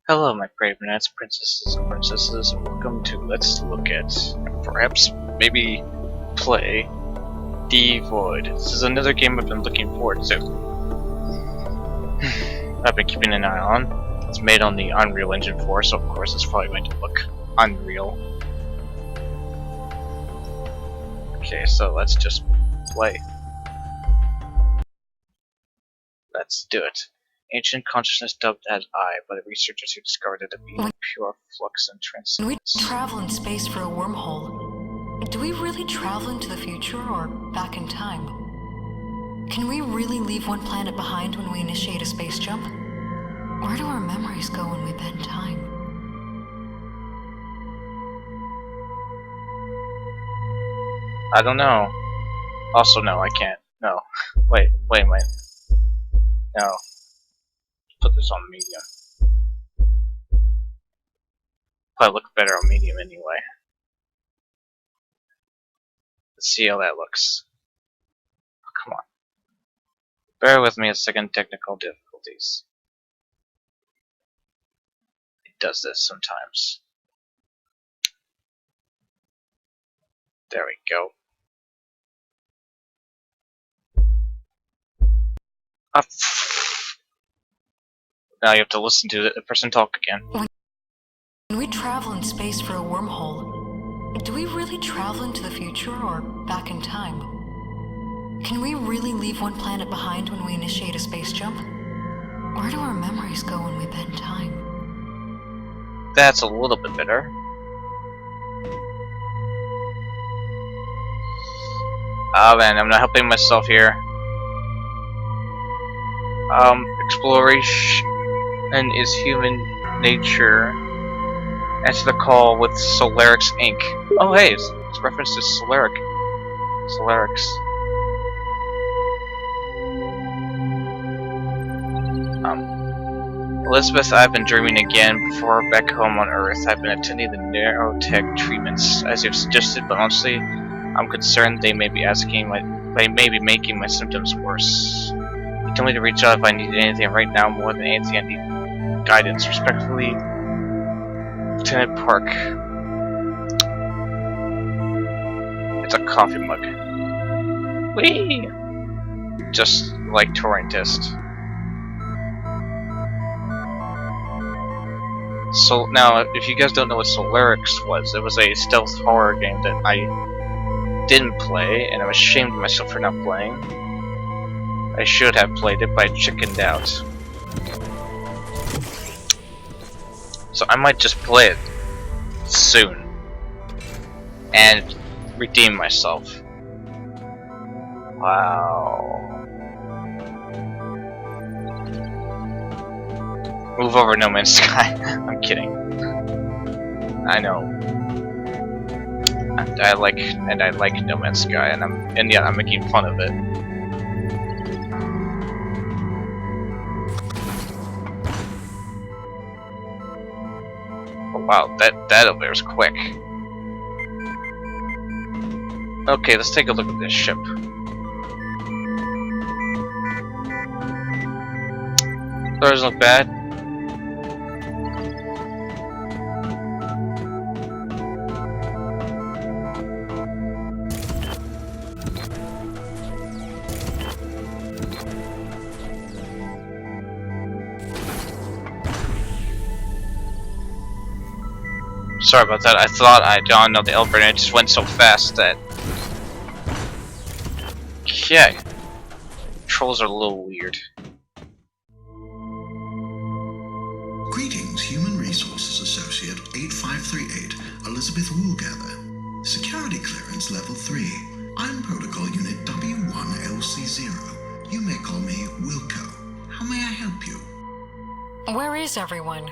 Hello, my brave knights, princesses, and princesses, and welcome to Let's Look at, and perhaps, maybe, play, The Void. This is another game I've been looking forward to. I've been keeping an eye on. It's made on the Unreal Engine 4, so of course it's probably going to look unreal. Okay, so let's just play. Let's do it. Ancient consciousness dubbed as I by the researchers who discovered it to be pure flux and When we transcendence. travel in space for a wormhole, do we really travel into the future or back in time? Can we really leave one planet behind when we initiate a space jump? Where do our memories go when we bend time? I don't know. Also, no, I can't. No. Wait a minute. No. Put this on medium. Probably look better on medium anyway. Let's see how that looks. Oh, come on. Bear with me a second, technical difficulties. It does this sometimes. There we go. Up. Now you have to listen to the person talk again. When we travel in space for a wormhole, do we really travel into the future or back in time? Can we really leave one planet behind when we initiate a space jump? Where do our memories go when we bend time? That's a little bit better. Oh man, I'm not helping myself here. Exploration is human nature. Answer the call with Solarix Inc. Oh hey, it's reference to Solarix. Elizabeth, I've been dreaming again. Before back home on Earth, I've been attending the neurotech treatments, as you've suggested, but honestly, I'm concerned they may be making my symptoms worse. You told me to reach out if I need anything right now. More than anything, I need guidance. Respectfully, Lieutenant Park. It's a coffee mug. Whee! Just like Torrentist. So now, if you guys don't know what Solarix was, it was a stealth horror game that I didn't play, and I'm ashamed of myself for not playing. I should have played it, but I chickened out. So I might just play it soon and redeem myself. Wow. Move over, No Man's Sky. I'm kidding. I know. And I like No Man's Sky, and I'm making fun of it. Oh, wow, that over there is quick. Okay, let's take a look at this ship. Doesn't look bad. Sorry about that. I thought I don't know the elevator, and it just went so fast that. Okay. Controls are a little weird. Greetings, Human Resources Associate 8538, Elizabeth Woolgather. Security clearance level 3. I'm Protocol Unit W1LC0. You may call me Wilco. How may I help you? Where is everyone?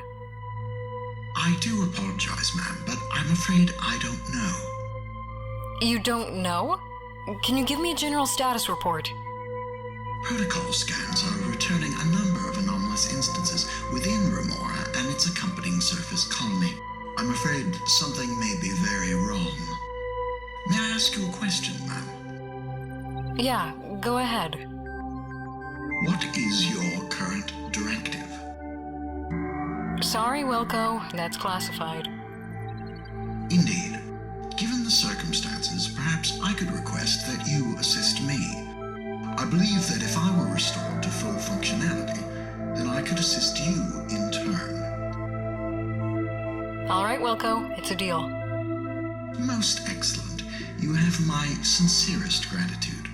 I do apologize, ma'am, but I'm afraid I don't know. You don't know? Can you give me a general status report? Protocol scans are returning a number of anomalous instances within Remora and its accompanying surface colony. I'm afraid something may be very wrong. May I ask you a question, ma'am? Yeah, go ahead. What is your current directive? Sorry, Wilco, that's classified. Indeed. Given the circumstances, perhaps I could request that you assist me. I believe that if I were restored to full functionality, then I could assist you in turn. Alright, Wilco, it's a deal. Most excellent. You have my sincerest gratitude.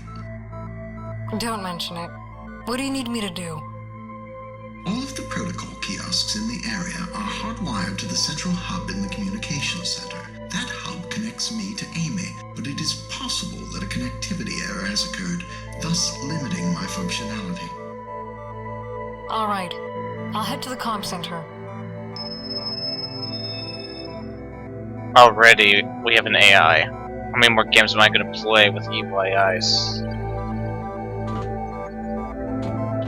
Don't mention it. What do you need me to do? All of the protocol kiosks in the area are hardwired to the central hub in the communications center. That hub connects me to Amy, but it is possible that a connectivity error has occurred, thus limiting my functionality. Alright, I'll head to the comm center. Already, we have an AI. How many more games am I going to play with evil AIs?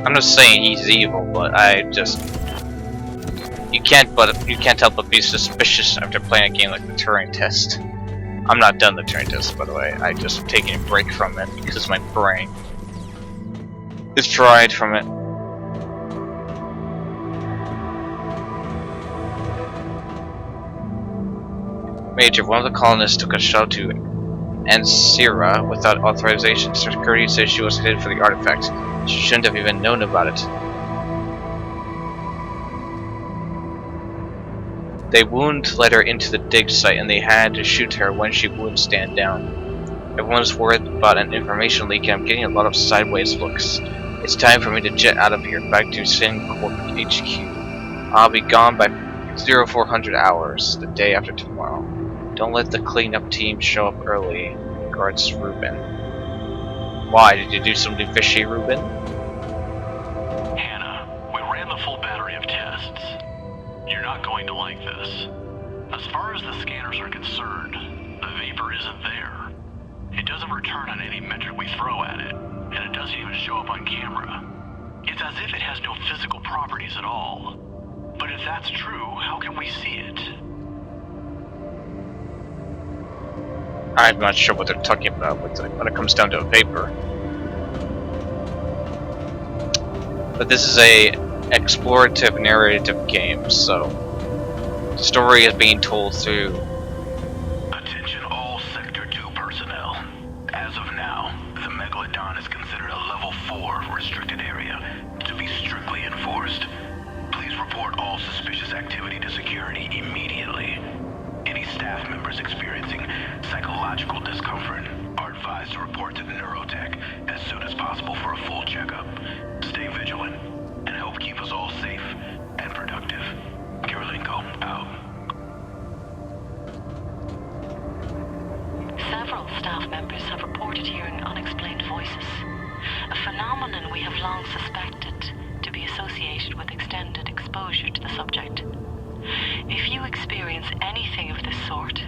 I'm not saying he's evil, but I just... You can't help but be suspicious after playing a game like the Turing test. I'm not done the Turing test, by the way. I just taking a break from it because my brain is fried from it. Major, one of the colonists took a shuttle to Ansira without authorization. Security says she was headed for the artifact. She shouldn't have even known about it. They led her into the dig site and they had to shoot her when she wouldn't stand down. Everyone's worried about an information leak and I'm getting a lot of sideways looks. It's time for me to jet out of here back to Sin Corporate HQ. I'll be gone by 0400 hours, the day after tomorrow. Don't let the cleanup team show up early. Regards, Ruben. Why? Did you do something fishy, Ruben? Hannah, we ran the full battery of tests. You're not going to like this. As far as the scanners are concerned, the vapor isn't there. It doesn't return on any metric we throw at it, and it doesn't even show up on camera. It's as if it has no physical properties at all. But if that's true, how can we see it? I'm not sure what they're talking about when it comes down to a vapor. But this is a explorative narrative game, so the story is being told through. Attention all Sector 2 personnel. As of now, the Megalodon is considered a Level 4 restricted area to be strictly enforced. Please report all suspicious activity to security immediately. Any staff members experiencing psychological discomfort are advised to report to the Neurotech as soon as possible for a full checkup. Stay vigilant and help keep us all safe and productive. Wilco, out. Several staff members have reported hearing unexplained voices, a phenomenon we have long suspected to be associated with extended exposure to the subject. If you experience anything of this sort,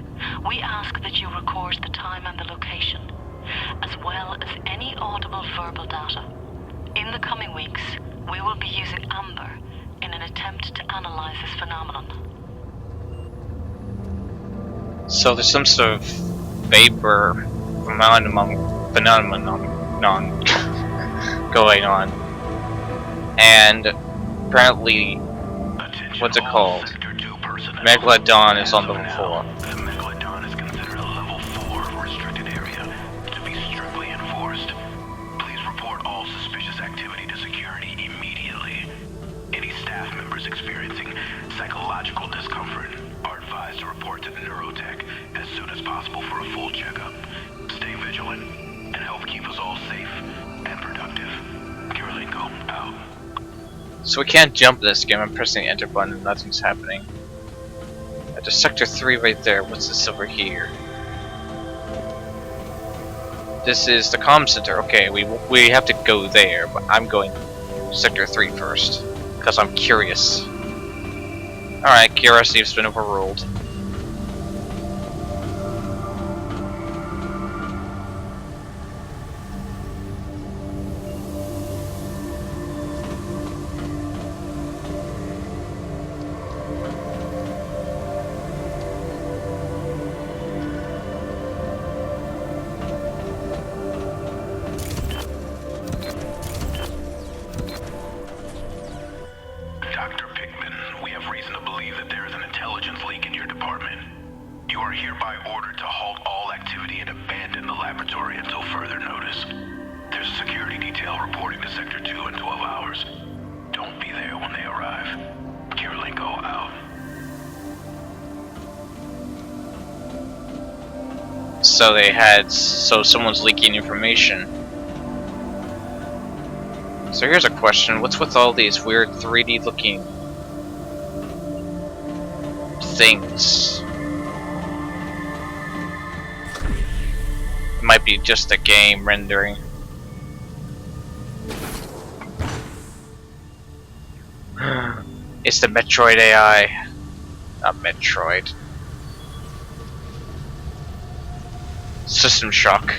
we ask that you record the time and the location, as well as any audible verbal data. In the coming weeks, we will be using Amber in an attempt to analyze this phenomenon. So there's some sort of vapor phenomenon going on, and apparently, what's it called? Megalodon is on level 4. The Megalodon is considered a Level 4 restricted area to be strictly enforced. Please report all suspicious activity to security immediately. Any staff members experiencing psychological discomfort are advised to report to the Neurotech as soon as possible for a full checkup. Stay vigilant and help keep us all safe and productive. Wilco, out. So we can't jump this game. I'm pressing the enter button and nothing's happening. There's Sector 3 right there. What's this over here? This is the comm center. Okay, we have to go there, but I'm going Sector 3 first because I'm curious. Alright, curiosity has been overruled. reason to believe that there is an intelligence leak in your department. You are hereby ordered to halt all activity and abandon the laboratory until further notice. There's a security detail reporting to Sector 2 in 12 hours. Don't be there when they arrive. Kirilenko out. So someone's leaking information. So here's a question, what's with all these weird 3D looking things? It might be just a game rendering. It's the Metroid AI. Not Metroid. System shock.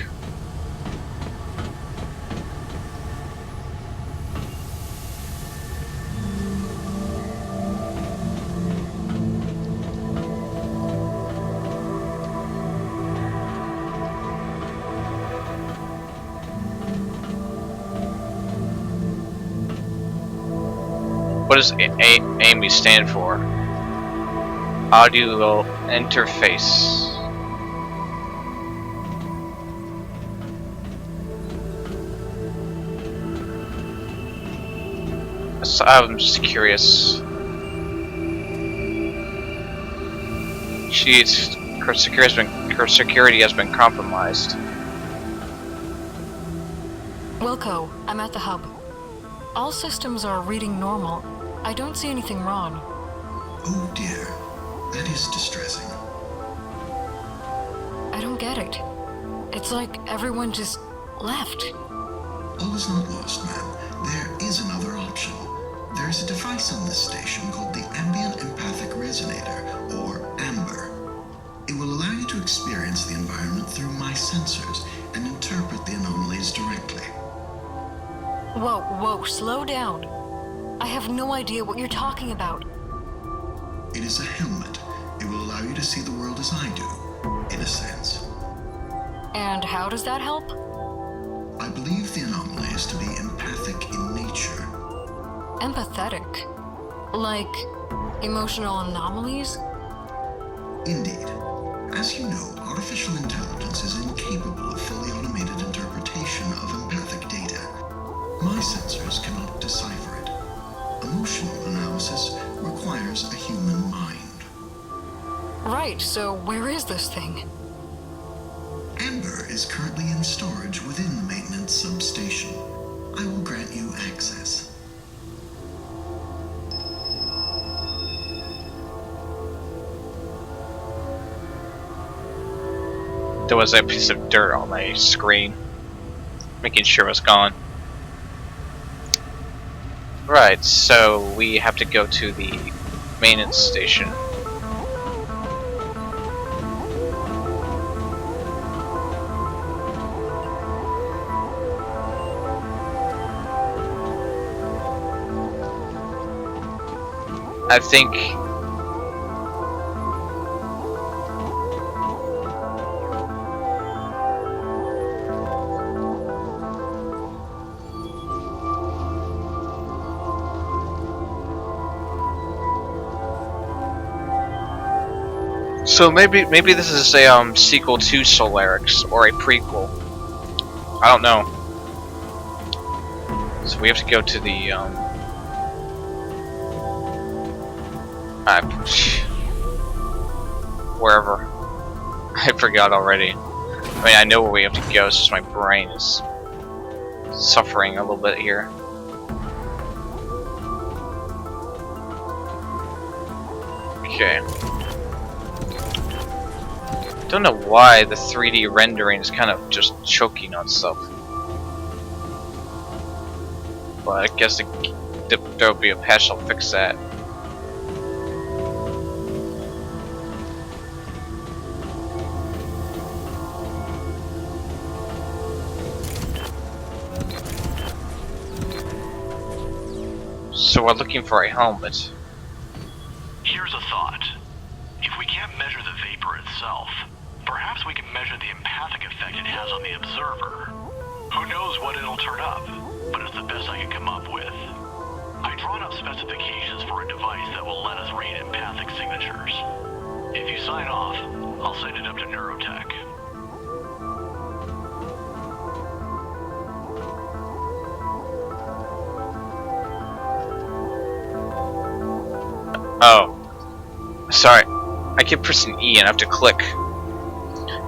What does AMI stand for? Audio interface. So I'm just curious. Her security has been compromised. Wilco, I'm at the hub. All systems are reading normal. I don't see anything wrong. Oh dear, that is distressing. I don't get it. It's like everyone just left. All is not lost, ma'am. There is another option. There is a device on this station called the Ambient Empathic Resonator, or AMBER. It will allow you to experience the environment through my sensors and interpret the anomalies directly. Whoa, slow down. I have no idea what you're talking about. It is a helmet. It will allow you to see the world as I do, in a sense. And how does that help? I believe the anomaly is to be empathic in nature. Empathetic? Like emotional anomalies? Indeed. As you know, artificial intelligence is incapable of fully automated interpretation of empathic data. My sensors cannot decipher it. Emotional analysis requires a human mind. Right, so where is this thing? Amber is currently in storage within the maintenance substation. I will grant you access. There was a piece of dirt on my screen, making sure it was gone. Right, so we have to go to the maintenance station. I think so maybe this is a sequel to Solarix or a prequel. I don't know. So we have to go to the wherever. I forgot already. I mean, I know where we have to go, it's just my brain is suffering a little bit here. Okay. Don't know why the 3D rendering is kind of just choking on stuff. But I guess there'll be a patch that'll fix that. So we're looking for a helmet. Here's a thought. If we can't measure the vapor itself, perhaps we can measure the empathic effect it has on the observer. Who knows what it'll turn up, but it's the best I can come up with. I've drawn up specifications for a device that will let us read empathic signatures. If you sign off, I'll send it up to Neurotech. Oh. Sorry. I keep pressing E and I have to click.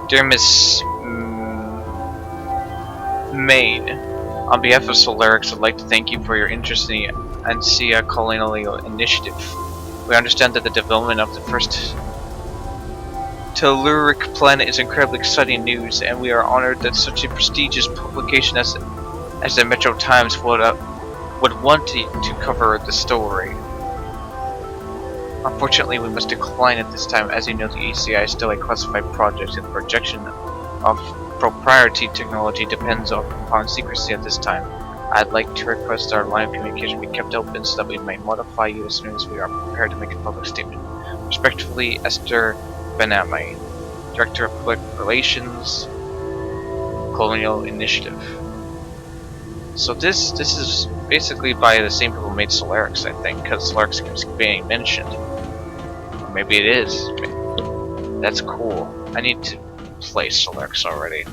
Dear Miss Main, on behalf of Solarix, I'd like to thank you for your interest in the ANSIA Colonial Initiative. We understand that the development of the first telluric planet is incredibly exciting news, and we are honored that such a prestigious publication as the Metro Times would want to cover the story. Unfortunately, we must decline at this time. As you know, the ACI is still a classified project, and the projection of proprietary technology depends upon secrecy at this time. I'd like to request our line of communication be kept open so that we may modify you as soon as we are prepared to make a public statement. Respectfully, Esther Benami, Director of Public Relations, Colonial Initiative. So this is basically by the same people who made Solarix, I think, because Solarix keeps being mentioned. Or maybe it is. That's cool. I need to play Solarix already.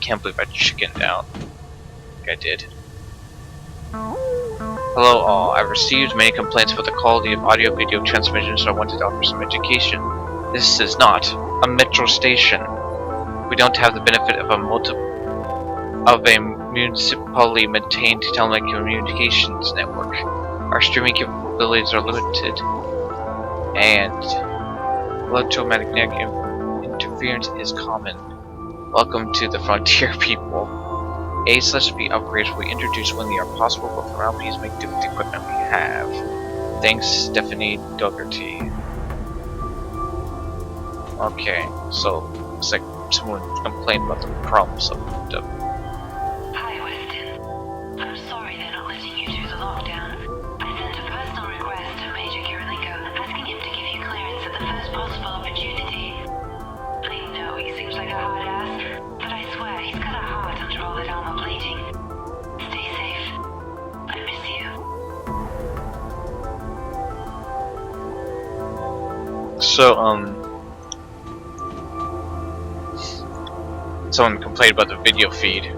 Can't believe I chickened out. I think I did. Hello all. I've received many complaints about the quality of audio-video transmission, so I wanted to offer some education. This is not a metro station. We don't have the benefit of a municipally maintained telecommunications network. Our streaming capabilities are limited, and electromagnetic interference is common. Welcome to the frontier, people. A/B upgrades will be introduced when they are possible, but for now, please make do with the equipment we have. Thanks, Stephanie Dougherty. Okay, so it's like someone complained about the problems of the. Hi, Weston. I'm sorry they're not letting you do the lockdown. I sent a personal request to Major Kirilenko asking him to give you clearance at the first possible opportunity. I know he seems like a hard ass, but I swear he's got a heart under all that armor plating. Stay safe. I miss you. So, someone complained about the video feed.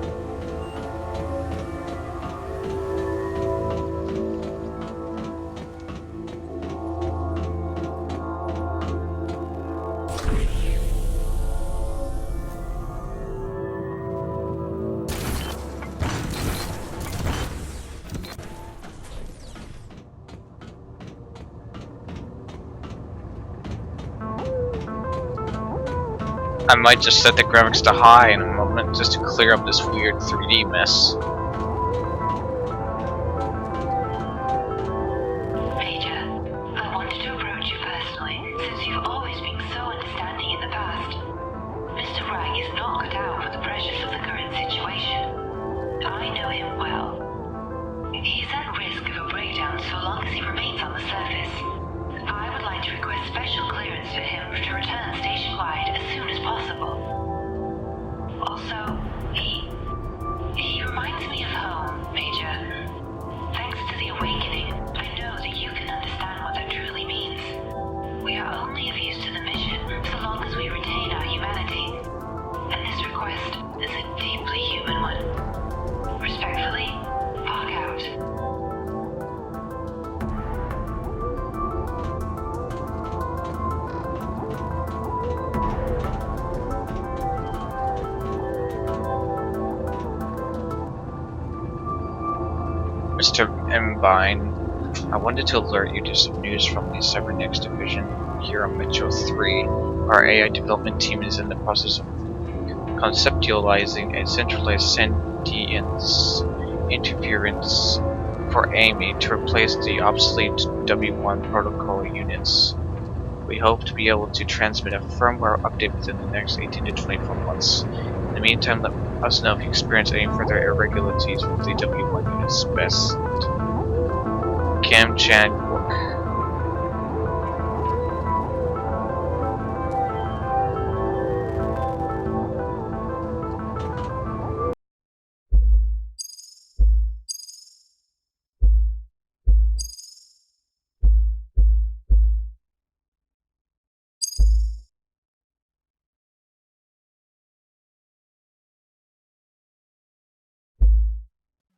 I might just set the graphics to high in a moment just to clear up this weird 3D mess. Major, I wanted to approach you personally, since you've always been so understanding in the past. Mr. Wright is not cut out for the pressures of the current situation. I know him well. He's at risk of a breakdown so long as he remains on the surface. I would like to request special clearance for him to return station-wide as soon as possible. Also, he reminds me of home, Major. Thanks to the awakening, I know that you can understand what that truly means. We are only of use to the mission so long as we retain our humanity. And this request is a deeply human one. Respectfully, Park out. Mr. Mbine, I wanted to alert you to some news from the Cybernetics division here on Metro 3. Our AI development team is in the process of conceptualizing a centralized sentience interference for Amy to replace the obsolete W1 protocol units. We hope to be able to transmit a firmware update within the next 18 to 24 months. In the meantime, let us know if you experience any further irregularities with the W1 units. Best. Cam Chan Wook.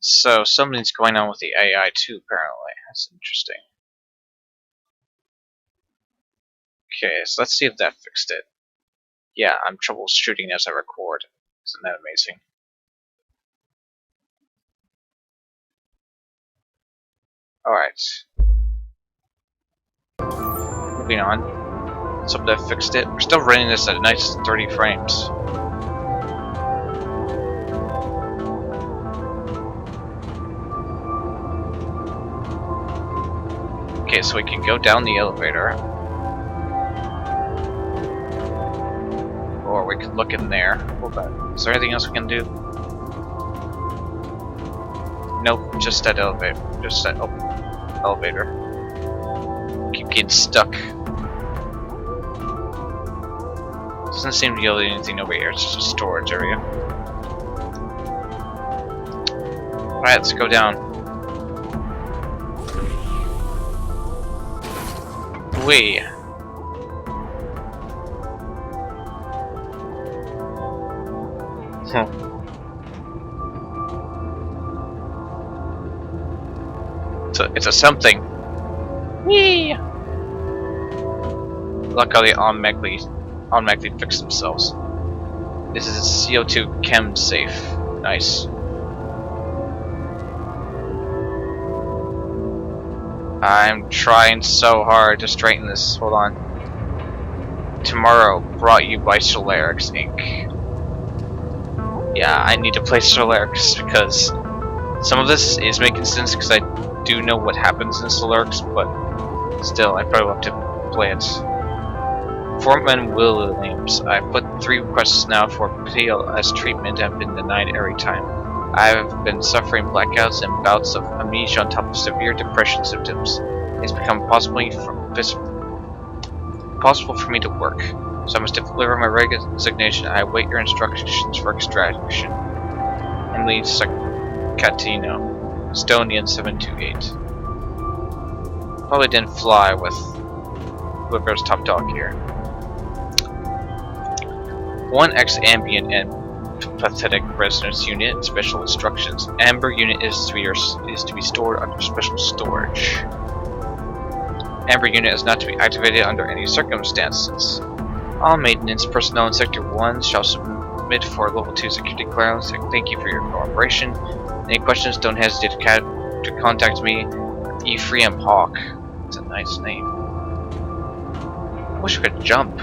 So something's going on with the AI too, apparently. That's interesting. Okay, so let's see if that fixed it. Yeah, I'm troubleshooting as I record. Isn't that amazing? Alright. Moving on. Let's hope that fixed it. We're still running this at a nice 30 frames. Okay, so we can go down the elevator. Or we could look in there. Hold on. Is there anything else we can do? Nope, just that elevator. Just that elevator. Keep getting stuck. Doesn't seem to be able to do anything over here. It's just a storage area. Alright, let's go down. Wee. It's a something. Whee! Look how they automatically fix themselves. This is a CO2 chem safe. Nice. I'm trying so hard to straighten this. Hold on. Tomorrow brought you by Solarix Inc. Yeah, I need to play Solarix because some of this is making sense because I do know what happens in Solarix, but still, I probably have to play it. Foreman Williams, I put 3 requests now for PLS treatment and have been denied every time. I've been suffering blackouts and bouts of amnesia on top of severe depression symptoms. It's become impossible for me to work, so I must deliver my resignation. I await your instructions for extraction. Emily Catino, Estonian 728. Probably didn't fly with whoever's top dog here. 1X ambient and pathetic resonance unit. Special instructions. Amber unit is to be stored under special storage. Amber unit is not to be activated under any circumstances. All maintenance personnel in Sector 1 shall submit for Level 2 security clearance. Thank you for your cooperation. Any questions, don't hesitate to contact me. Ephraim Hawk. That's a nice name. I wish I could jump.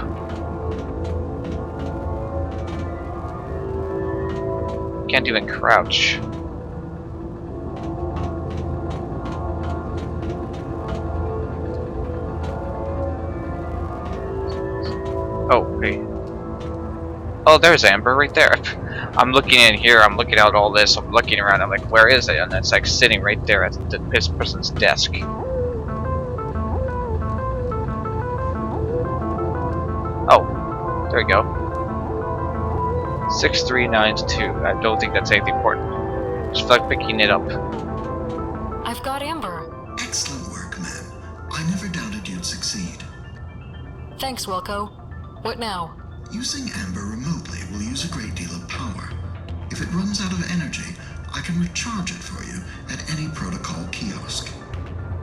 Can't even crouch. Oh, wait. Oh, there's Amber right there. I'm looking in here, I'm looking out all this, I'm looking around, I'm like, where is it? And it's like sitting right there at this person's desk. Oh, there we go. 6392. I don't think that's anything important. Just feel like picking it up. I've got Amber. Excellent work, ma'am. I never doubted you'd succeed. Thanks, Wilco. What now? Using Amber remotely will use a great deal of power. If it runs out of energy, I can recharge it for you at any protocol kiosk.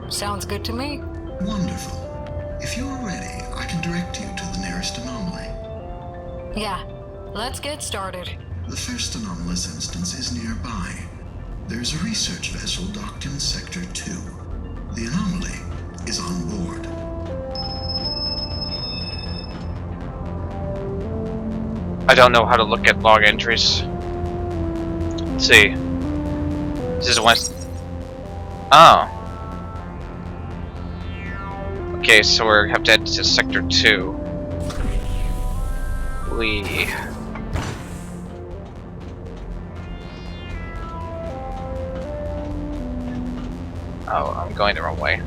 Sounds good to me. Wonderful. If you're ready, I can direct you to the nearest anomaly. Yeah, let's get started. The first anomalous instance is nearby. There's a research vessel docked in Sector 2. The anomaly is on board. I don't know how to look at log entries. Let's see. This is one. Oh. Okay, so we have to head to Sector 2. Oh, I'm going the wrong way.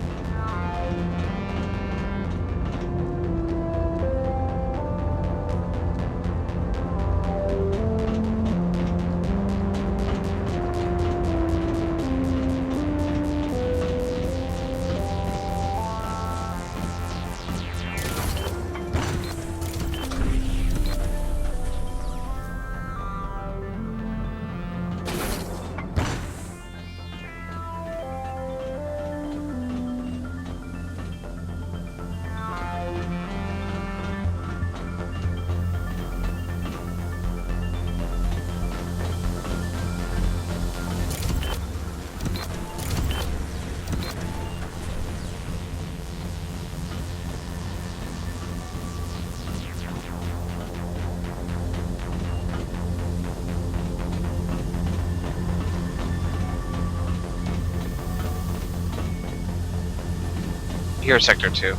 Here's Sector 2.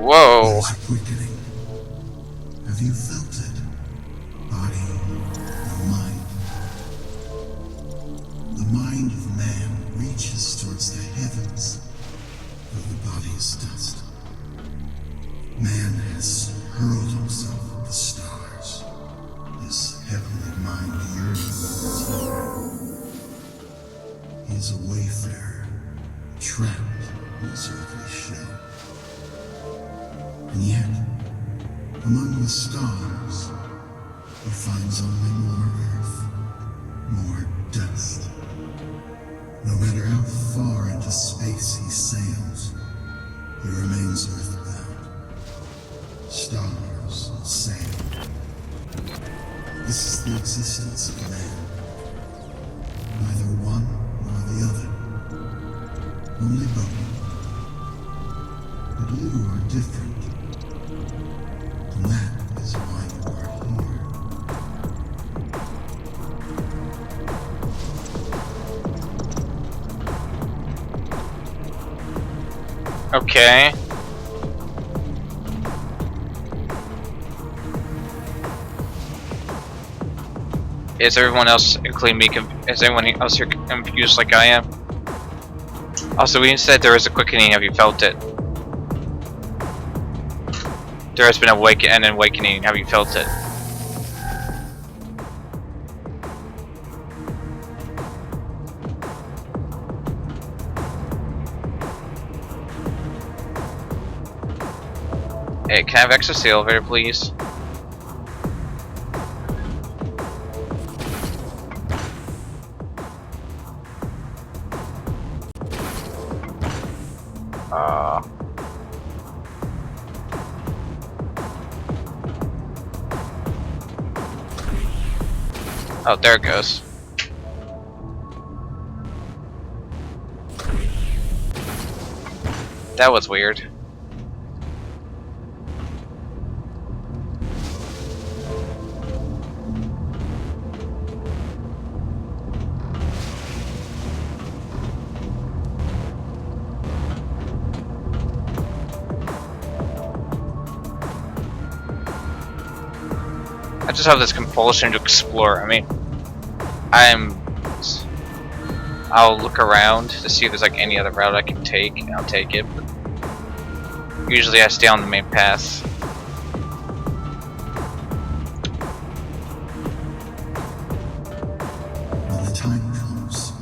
Whoa! There's a quickening. Have you felt it? Body and mind. The mind of man reaches towards the heavens of the body's dust. Man has hurled himself at the stars, his heavenly mind yearning for his. He is a wayfarer, trapped in his earthly shell. And yet, among the stars, he finds only more earth, more dust. No matter how far into space he sails, he remains earthbound. Stars and sand. This is the existence of man. Neither one nor the other. Only both. But you are different. And that is why you are here. Okay. Is everyone else, including me, is anyone else here confused like I am? Also, we said there is a quickening. Have you felt it? There has been an awakening. Have you felt it? Hey, can I have access to the elevator, please? Oh, there it goes. That was weird. I just have this compulsion to explore. I mean, I'll look around to see if there's like any other route I can take, and I'll take it. But usually I stay on the main path. When the time comes,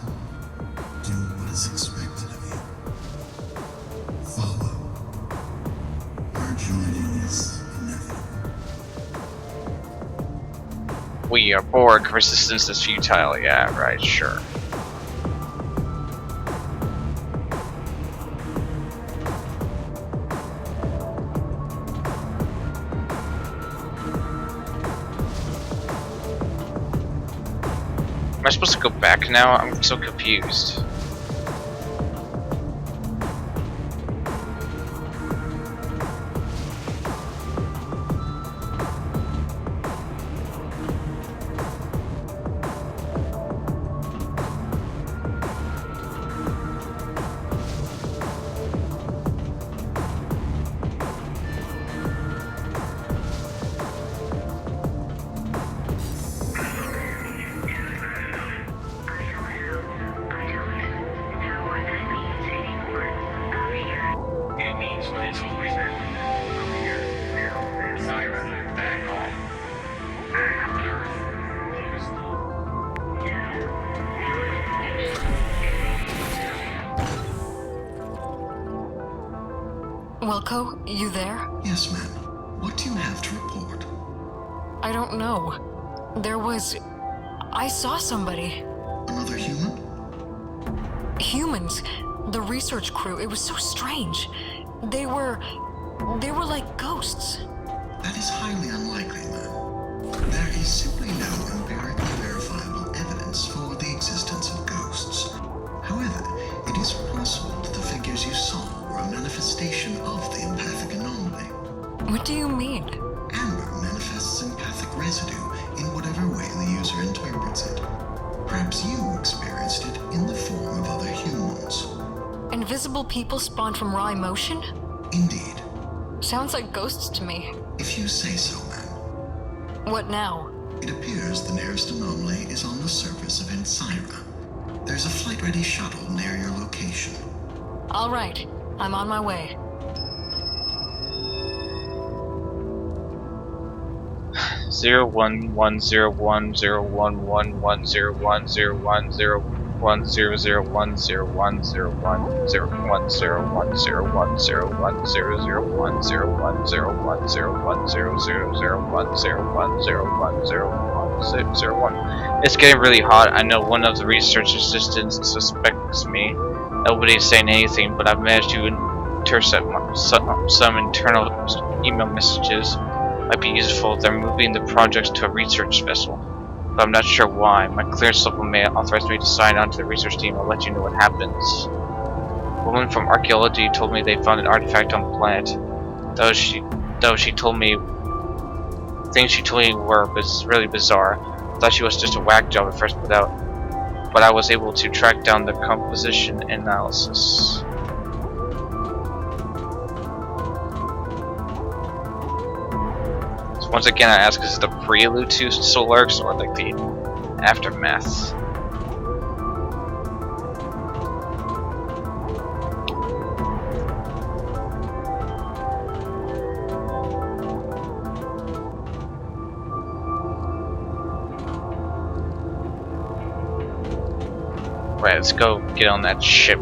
do what is expected of you. Follow. Our joining is inevitable. We are Borg. Resistance is futile. Yeah, right, sure. Am I supposed to go back now? I'm so confused. Wilco, you there? Yes, ma'am. What do you have to report? I don't know. I saw somebody. Another human? Humans. The research crew. It was so strange. They were like ghosts. That is highly unlikely, ma'am. There is simply no empirically verifiable evidence for the existence of ghosts. However, it is possible that the figures you saw were a manifestation of What do you mean? Amber manifests empathic residue in whatever way the user interprets it. Perhaps you experienced it in the form of other humans. Invisible people spawn from raw emotion? Indeed. Sounds like ghosts to me. If you say so, ma'am. What now? It appears the nearest anomaly is on the surface of Ensira. There's a flight-ready shuttle near your location. All right, I'm on my way. 011010101010101010101010101010101010101010101010101010101010101010101010101010101010101. It's getting really hot. I know one of the researchers suspects me. Nobody's saying anything, but I've managed to intercept some internal email messages. Might be useful if they're moving the projects to a research vessel, but I'm not sure why. My clearance slip may authorize me to sign on to the research team. I'll let you know what happens. A woman from archaeology told me they found an artifact on the planet. Though she told me things she told me were really bizarre. I thought she was just a whack job at first, but I was able to track down the composition and analysis. Once again, I ask, is it the prelude to Solarx or like the aftermath? Right, let's go get on that ship.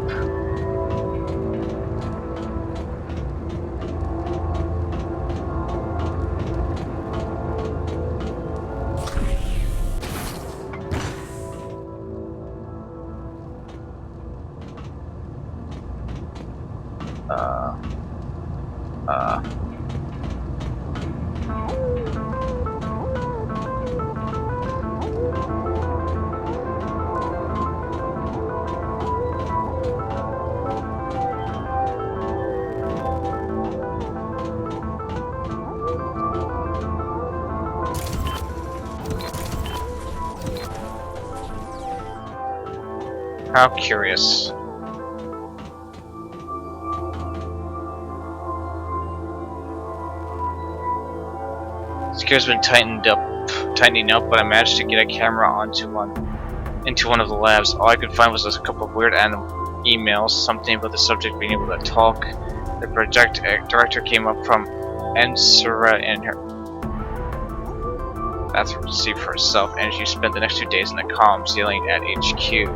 How curious. This gear's been tightening up, but I managed to get a camera into one of the labs. All I could find was a couple of weird emails, something about the subject being able to talk. The project director came up from Ensura in her bathroom to see for herself, and she spent the next 2 days in the comms yelling at HQ.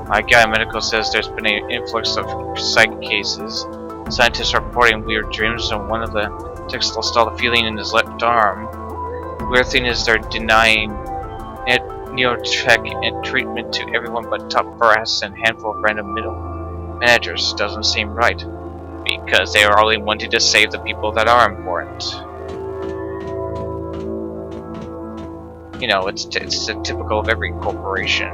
My guy medical says there's been an influx of psych cases. Scientists are reporting weird dreams, and one of the techs lost all the feeling in his left arm. The weird thing is they're denying neotech and treatment to everyone but top brass and a handful of random middle managers. Doesn't seem right, because they are only wanting to save the people that are important. You know, it's typical of every corporation.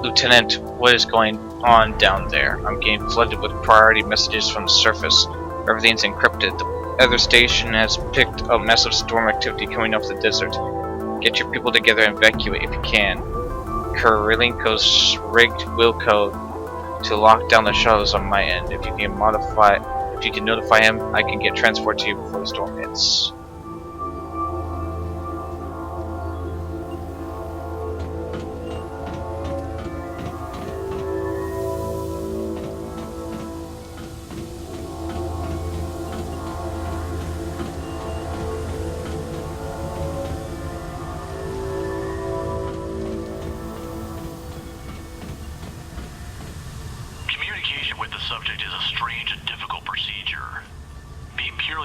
Lieutenant, what is going on down there? I'm getting flooded with priority messages from the surface. Everything's encrypted. The other station has picked up massive storm activity coming off the desert. Get your people together and evacuate if you can. Kirilenko's rigged Wilco to lock down the shuttles on my end. If you can notify him, I can get transport to you before the storm hits.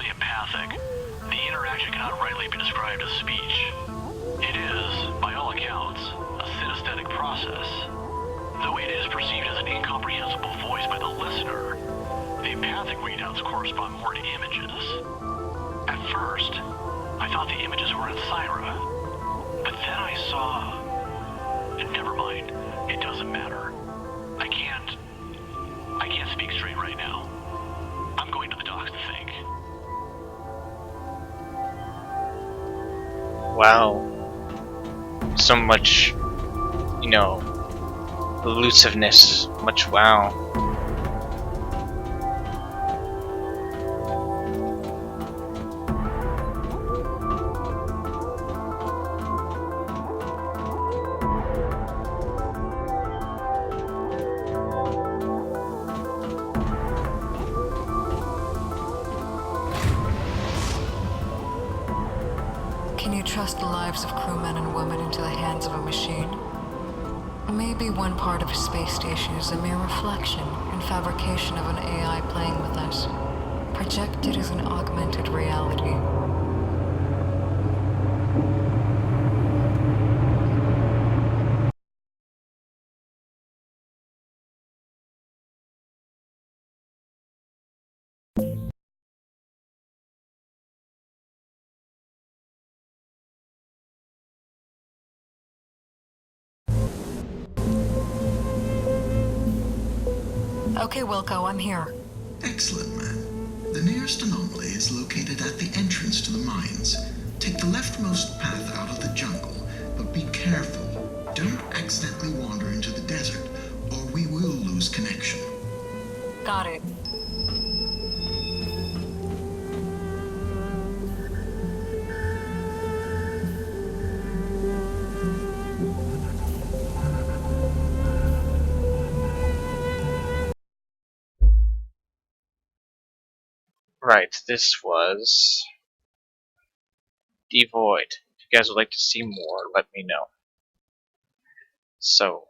highly empathic, the interaction cannot rightly be described as speech. It is, by all accounts, a synesthetic process. Though it is perceived as an incomprehensible voice by the listener, the empathic readouts correspond more to images. At first, I thought the images were in Syra, but then I saw... Never mind, it doesn't matter. I can't speak straight right now. I'm going to the docks to think. Wow. So much, elusiveness. Much wow. Can you trust the lives of crewmen and women into the hands of a machine? Maybe one part of a space station is a mere reflection and fabrication of an AI playing with us, projected as an augmented reality. Okay, Wilco, I'm here. Excellent, man. The nearest anomaly is located at the entrance to the mines. Take the leftmost path out of the jungle, but be careful. Don't accidentally wander into the desert, or we will lose connection. Got it. Right, this was Devoid. If you guys would like to see more, let me know. So,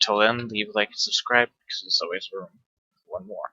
till then, leave a like and subscribe, because there's always room for one more.